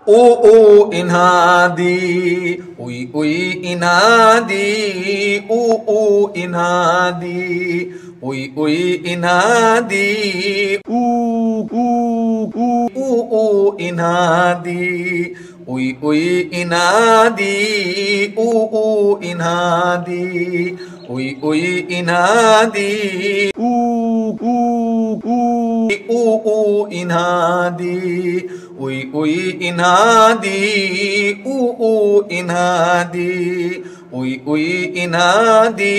O inadi, ui inadi, inadi, ui inadi, inadi, ui inadi, inadi, ui inadi, inadi, ui inadi, inadi, ui inadi,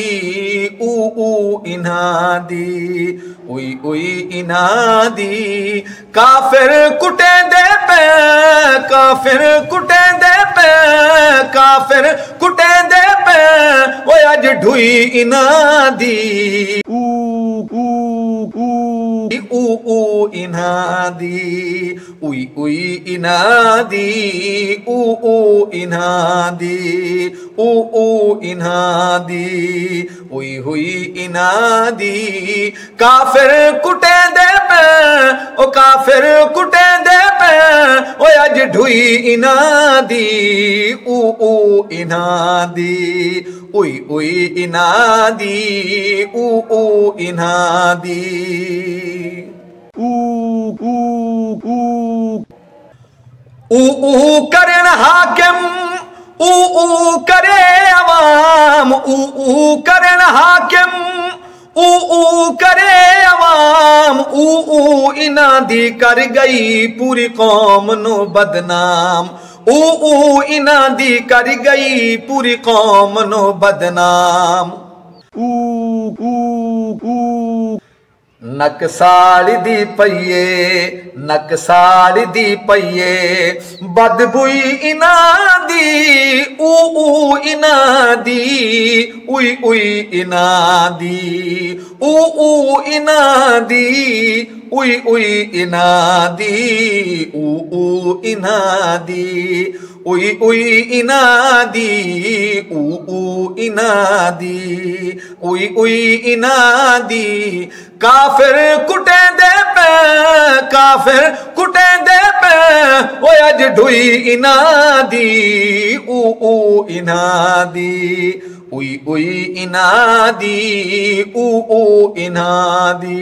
inadi, ui inadi, काफिर कुटे दे पे, काफिर कुटे दे पे, काफिर कुटे दे पे, वो अज ढुई इनादी, inadi, ui inadi, inadi, inadi, ui inadi, काफिर कुटे दे पे, ओ काफिर कुटे दे पे, ओ अज ढुई इनादी, इनादी, ui inadi, inadi, करन हाकिम, करे अवाम, करन हाकिम, करे अवाम, इनादी कर गई पूरी कौम नो बदनाम, इनादी कर गई पूरी कौम नो बदनाम, नकसाल दी पईए, नकसाल दी पईए, बदबुई इनादी, इनादी, ui इनादी, इनादी, ui इनादी, इनादी, ui inadi, inadi, ui inadi, काफिर कुटे दे पे, काफिर कुटे दे पे, वो अज ढुई इनादी, इनादी, ui inadi, inadi।